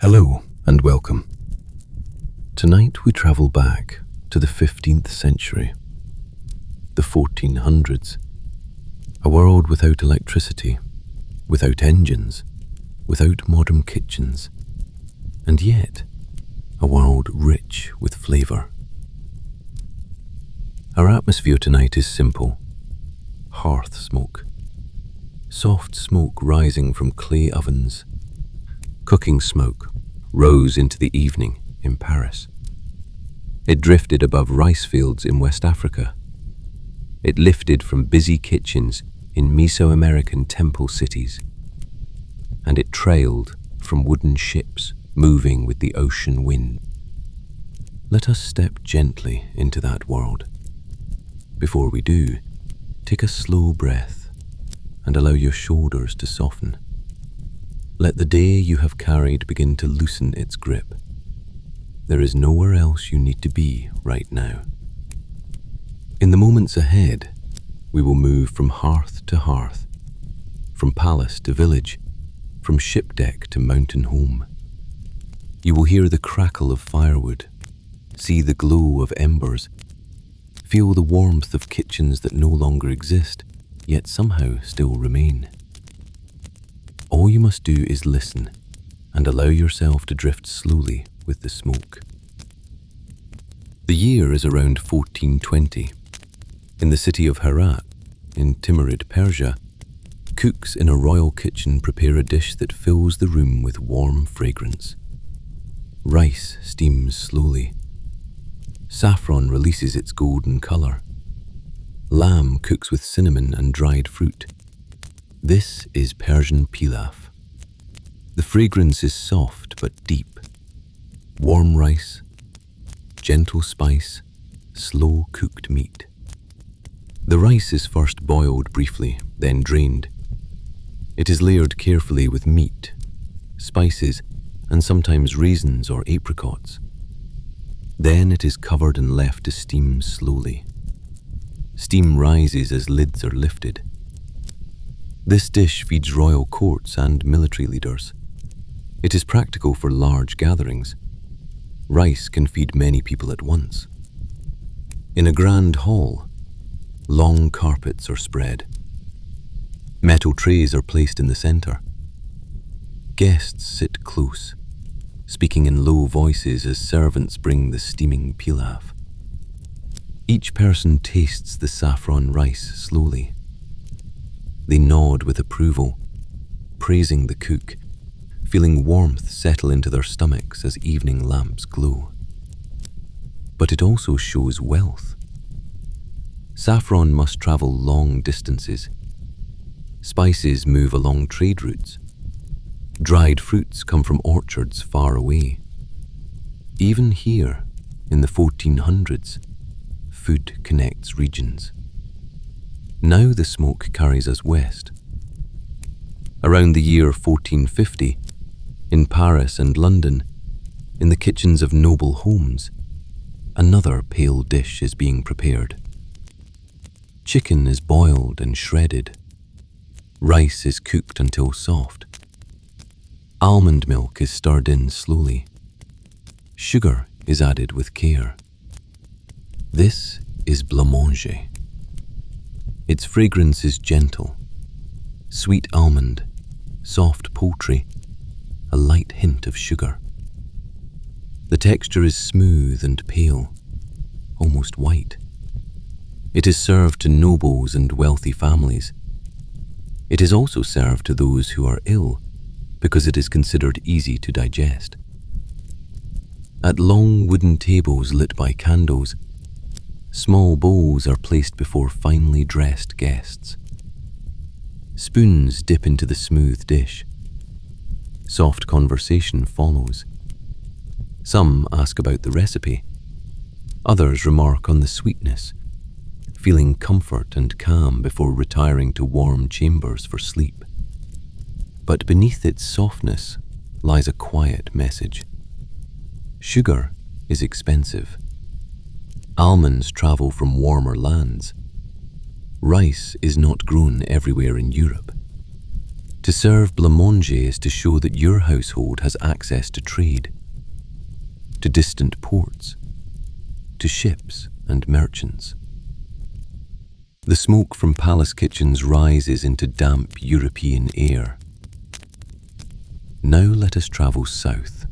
Hello and welcome. Tonight we travel back to the 15th century, the 1400s, a world without electricity, without engines, without modern kitchens, and yet a world rich with flavour. Our atmosphere tonight is simple: hearth smoke, soft smoke rising from clay ovens. Cooking smoke rose into the evening in Paris. It drifted above rice fields in West Africa. It lifted from busy kitchens in Mesoamerican temple cities. And it trailed from wooden ships moving with the ocean wind. Let us step gently into that world. Before we do, take a slow breath and allow your shoulders to soften. Let the day you have carried begin to loosen its grip. There is nowhere else you need to be right now. In the moments ahead, we will move from hearth to hearth, from palace to village, from ship deck to mountain home. You will hear the crackle of firewood, see the glow of embers, feel the warmth of kitchens that no longer exist, yet somehow still remain. All you must do is listen and allow yourself to drift slowly with the smoke. The year is around 1420. In the city of Herat, in Timurid, Persia, cooks in a royal kitchen prepare a dish that fills the room with warm fragrance. Rice steams slowly. Saffron releases its golden colour. Lamb cooks with cinnamon and dried fruit. This is Persian pilaf. The fragrance is soft but deep. Warm rice, gentle spice, slow cooked meat. The rice is first boiled briefly, then drained. It is layered carefully with meat, spices, and sometimes raisins or apricots. Then it is covered and left to steam slowly. Steam rises as lids are lifted. This dish feeds royal courts and military leaders. It is practical for large gatherings. Rice can feed many people at once. In a grand hall, long carpets are spread. Metal trays are placed in the center. Guests sit close, speaking in low voices as servants bring the steaming pilaf. Each person tastes the saffron rice slowly. They nod with approval, praising the cook, feeling warmth settle into their stomachs as evening lamps glow. But it also shows wealth. Saffron must travel long distances. Spices move along trade routes. Dried fruits come from orchards far away. Even here, in the 1400s, food connects regions. Now the smoke carries us west. Around the year 1450, in Paris and London, in the kitchens of noble homes, another pale dish is being prepared. Chicken is boiled and shredded. Rice is cooked until soft. Almond milk is stirred in slowly. Sugar is added with care. This is blancmanger. Its fragrance is gentle, sweet almond, soft poultry, a light hint of sugar. The texture is smooth and pale, almost white. It is served to nobles and wealthy families. It is also served to those who are ill because it is considered easy to digest. At long wooden tables lit by candles, small bowls are placed before finely dressed guests. Spoons dip into the smooth dish. Soft conversation follows. Some ask about the recipe. Others remark on the sweetness, feeling comfort and calm before retiring to warm chambers for sleep. But beneath its softness lies a quiet message. Sugar is expensive. Almonds travel from warmer lands. Rice is not grown everywhere in Europe. To serve blancmanger is to show that your household has access to trade, to distant ports, to ships and merchants. The smoke from palace kitchens rises into damp European air. Now let us travel south.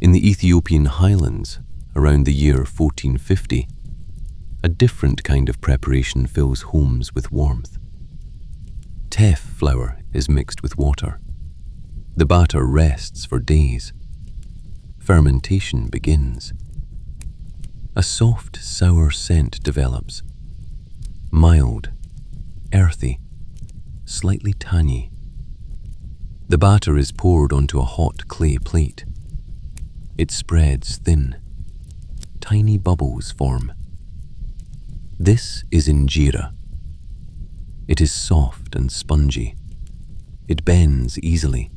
In the Ethiopian highlands, around the year 1450, a different kind of preparation fills homes with warmth. Teff flour is mixed with water. The batter rests for days. Fermentation begins. A soft, sour scent develops. Mild, earthy, slightly tangy. The batter is poured onto a hot clay plate. It spreads thin. Tiny bubbles form. This is injera. It is soft and spongy. It bends easily.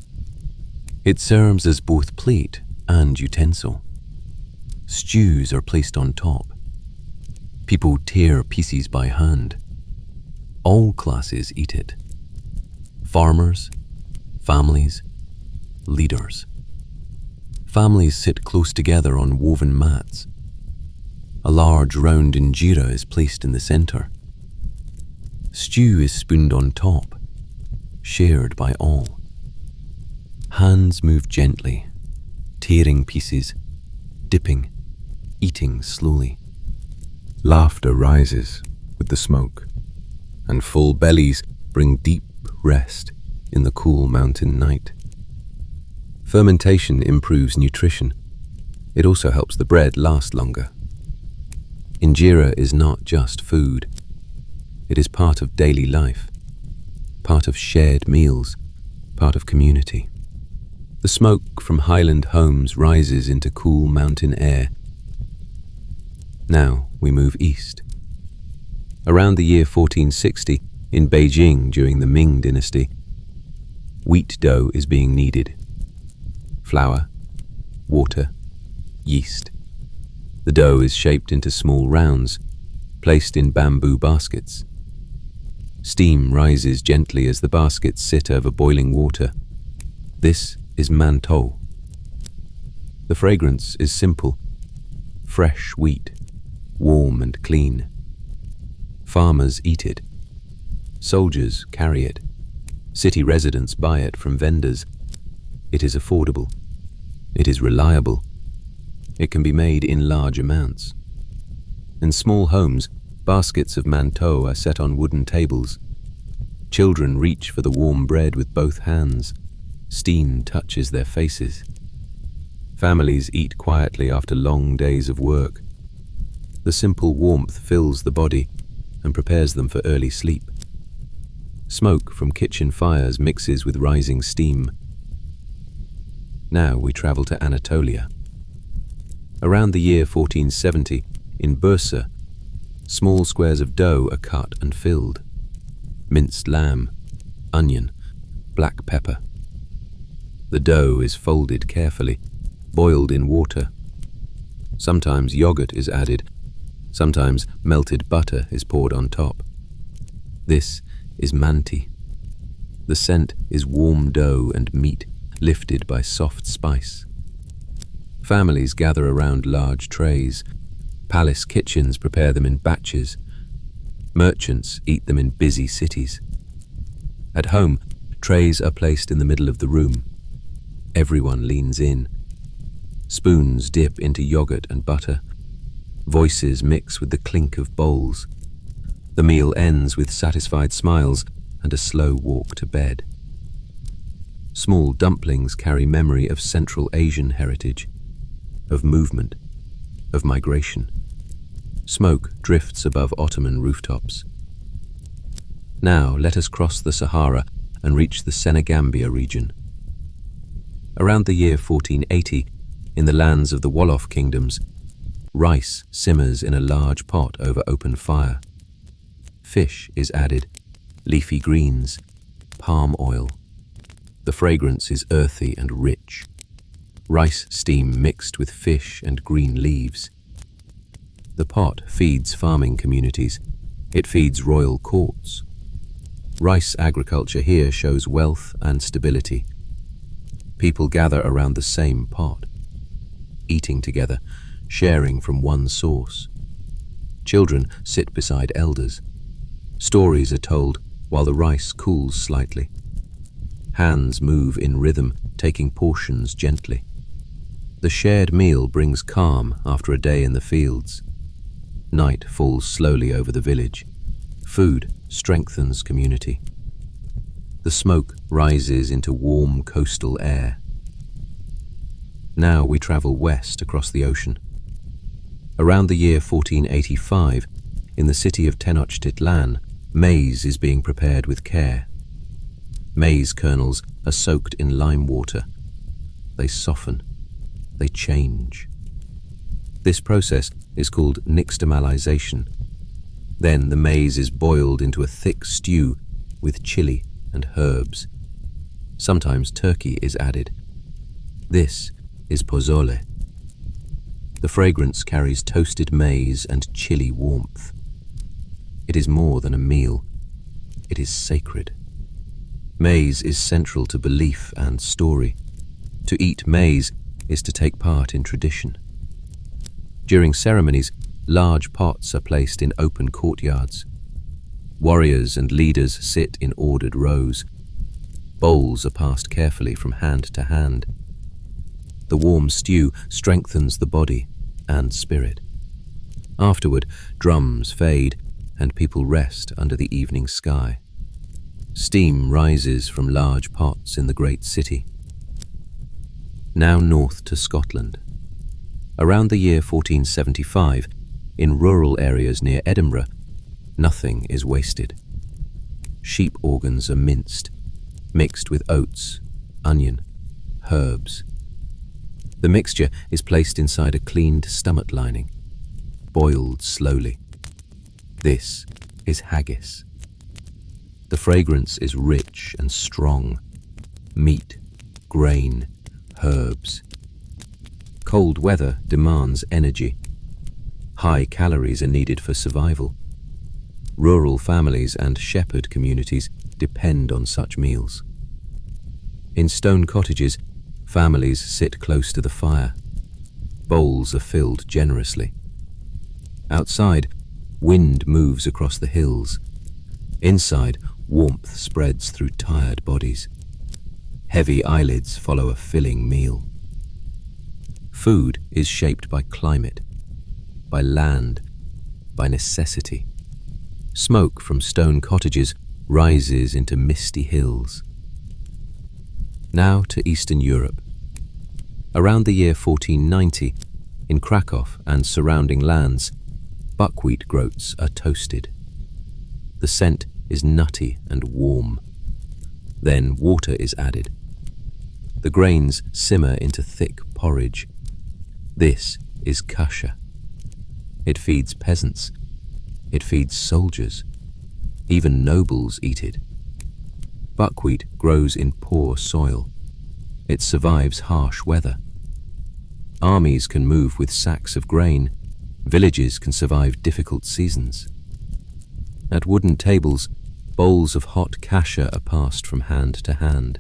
It serves as both plate and utensil. Stews are placed on top. People tear pieces by hand. All classes eat it. Farmers, families, leaders. Families sit close together on woven mats. A large round injera is placed in the center. Stew is spooned on top, shared by all. Hands move gently, tearing pieces, dipping, eating slowly. Laughter rises with the smoke, and full bellies bring deep rest in the cool mountain night. Fermentation improves nutrition. It also helps the bread last longer. Injera is not just food. It is part of daily life, part of shared meals, part of community. The smoke from highland homes rises into cool mountain air. Now we move east. Around the year 1460, in Beijing during the Ming dynasty, wheat dough is being kneaded. Flour, water, yeast. The dough is shaped into small rounds, placed in bamboo baskets. Steam rises gently as the baskets sit over boiling water. This is mantou. The fragrance is simple, fresh wheat, warm and clean. Farmers eat it. Soldiers carry it. City residents buy it from vendors. It is affordable. It is reliable. It can be made in large amounts. In small homes, baskets of mantou are set on wooden tables. Children reach for the warm bread with both hands. Steam touches their faces. Families eat quietly after long days of work. The simple warmth fills the body and prepares them for early sleep. Smoke from kitchen fires mixes with rising steam. Now we travel to Anatolia. Around the year 1470, in Persia, small squares of dough are cut and filled. Minced lamb, onion, black pepper. The dough is folded carefully, boiled in water. Sometimes yogurt is added, sometimes melted butter is poured on top. This is manti. The scent is warm dough and meat lifted by soft spice. Families gather around large trays. Palace kitchens prepare them in batches. Merchants eat them in busy cities. At home, trays are placed in the middle of the room. Everyone leans in. Spoons dip into yogurt and butter. Voices mix with the clink of bowls. The meal ends with satisfied smiles and a slow walk to bed. Small dumplings carry memory of Central Asian heritage, of movement, of migration. Smoke drifts above Ottoman rooftops. Now let us cross the Sahara and reach the Senegambia region. Around the year 1480, in the lands of the Wolof kingdoms, rice simmers in a large pot over open fire. Fish is added, leafy greens, palm oil. The fragrance is earthy and rich. Rice steam mixed with fish and green leaves. The pot feeds farming communities. It feeds royal courts. Rice agriculture here shows wealth and stability. People gather around the same pot, eating together, sharing from one source. Children sit beside elders. Stories are told while the rice cools slightly. Hands move in rhythm, taking portions gently. The shared meal brings calm after a day in the fields. Night falls slowly over the village. Food strengthens community. The smoke rises into warm coastal air. Now we travel west across the ocean. Around the year 1485, in the city of Tenochtitlan, maize is being prepared with care. Maize kernels are soaked in lime water. They soften. They change. This process is called nixtamalization. Then the maize is boiled into a thick stew with chili and herbs. Sometimes turkey is added. This is pozole. The fragrance carries toasted maize and chili warmth. It is more than a meal. It is sacred. Maize is central to belief and story. To eat maize is to take part in tradition. During ceremonies, large pots are placed in open courtyards. Warriors and leaders sit in ordered rows. Bowls are passed carefully from hand to hand. The warm stew strengthens the body and spirit. Afterward, drums fade and people rest under the evening sky. Steam rises from large pots in the great city. Now north to Scotland. Around the year 1475, in rural areas near Edinburgh, nothing is wasted. Sheep organs are minced, mixed with oats, onion, herbs. The mixture is placed inside a cleaned stomach lining, boiled slowly. This is haggis. The fragrance is rich and strong. Meat, grain, herbs. Cold weather demands energy. High calories are needed for survival. Rural families and shepherd communities depend on such meals. In stone cottages, families sit close to the fire. Bowls are filled generously. Outside, wind moves across the hills. Inside, warmth spreads through tired bodies. Heavy eyelids follow a filling meal. Food is shaped by climate, by land, by necessity. Smoke from stone cottages rises into misty hills. Now to Eastern Europe. Around the year 1490, in Krakow and surrounding lands, buckwheat groats are toasted. The scent is nutty and warm. Then water is added. The grains simmer into thick porridge. This is kasha. It feeds peasants. It feeds soldiers. Even nobles eat it. Buckwheat grows in poor soil. It survives harsh weather. Armies can move with sacks of grain. Villages can survive difficult seasons. At wooden tables, bowls of hot kasha are passed from hand to hand.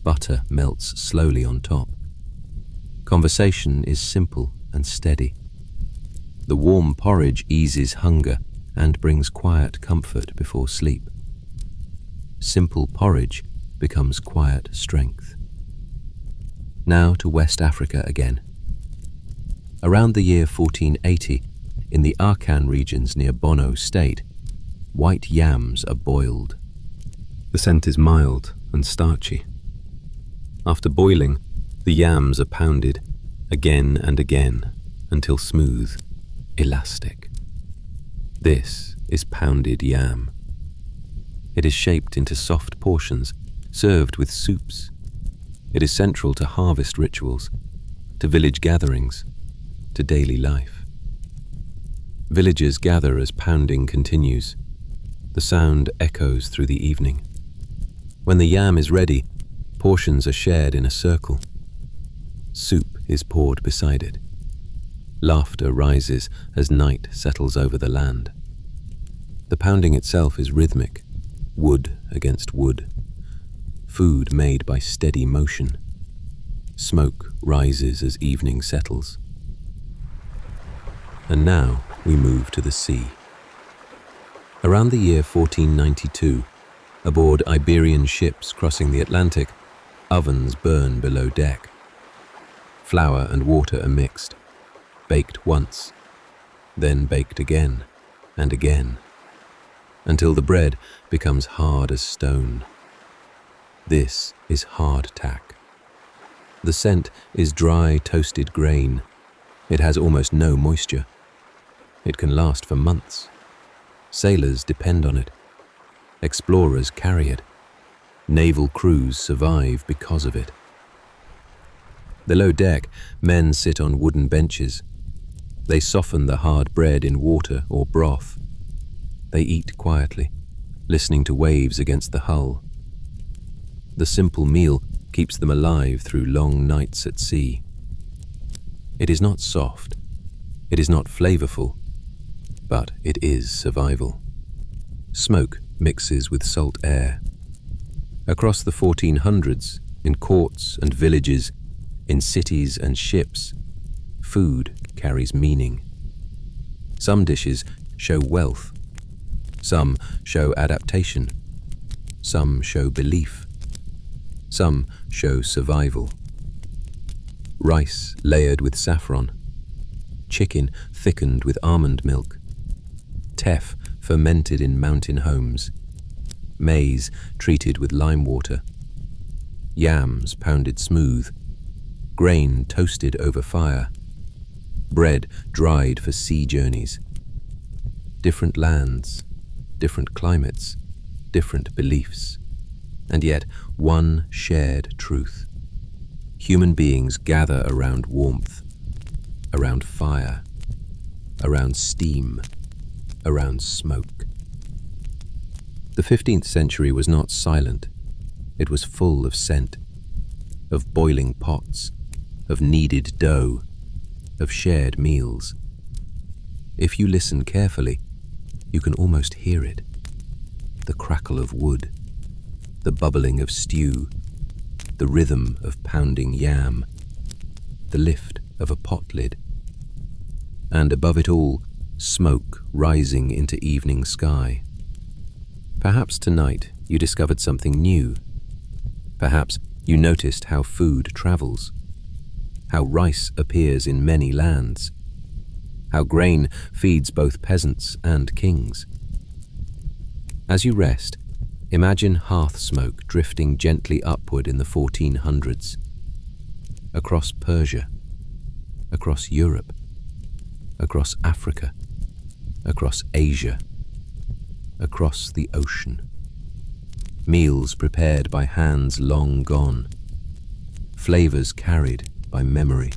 Butter melts slowly on top. Conversation is simple and steady. The warm porridge eases hunger and brings quiet comfort before sleep. Simple porridge becomes quiet strength. Now to West Africa again. Around the year 1480, in the Arkan regions near Bono State, white yams are boiled. The scent is mild and starchy. After boiling, the yams are pounded again and again until smooth, elastic. This is pounded yam. It is shaped into soft portions, served with soups. It is central to harvest rituals, to village gatherings, to daily life. Villagers gather as pounding continues. The sound echoes through the evening. When the yam is ready, portions are shared in a circle. Soup is poured beside it. Laughter rises as night settles over the land. The pounding itself is rhythmic, wood against wood, food made by steady motion. Smoke rises as evening settles. And now we move to the sea. Around the year 1492, aboard Iberian ships crossing the Atlantic, ovens burn below deck. Flour and water are mixed, baked once, then baked again and again, until the bread becomes hard as stone. This is hardtack. The scent is dry, toasted grain. It has almost no moisture. It can last for months. Sailors depend on it. Explorers carry it. Naval crews survive because of it. Below deck, men sit on wooden benches. They soften the hard bread in water or broth. They eat quietly, listening to waves against the hull. The simple meal keeps them alive through long nights at sea. It is not soft. It is not flavorful. But it is survival. Smoke mixes with salt air. Across the 1400s, in courts and villages, in cities and ships, food carries meaning. Some dishes show wealth. Some show adaptation. Some show belief. Some show survival. Rice layered with saffron. Chicken thickened with almond milk. Teff fermented in mountain homes. Maize treated with lime water. Yams pounded smooth. Grain toasted over fire. Bread dried for sea journeys. Different lands, different climates, different beliefs, and yet one shared truth. Human beings gather around warmth, around fire, around steam, around smoke. The 15th century was not silent. It was full of scent, of boiling pots, of kneaded dough, of shared meals. If you listen carefully, you can almost hear it. The crackle of wood, the bubbling of stew, the rhythm of pounding yam, the lift of a pot lid. And above it all, smoke rising into evening sky. Perhaps tonight you discovered something new. Perhaps you noticed how food travels, how rice appears in many lands, how grain feeds both peasants and kings. As you rest, imagine hearth smoke drifting gently upward in the 1400s, across Persia, across Europe, across Africa, across Asia, across the ocean. Meals prepared by hands long gone, flavors carried by memory.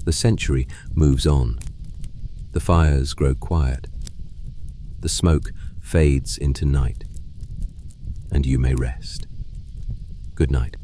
The century moves on. The fires grow quiet. The smoke fades into night, and you may rest. Good night.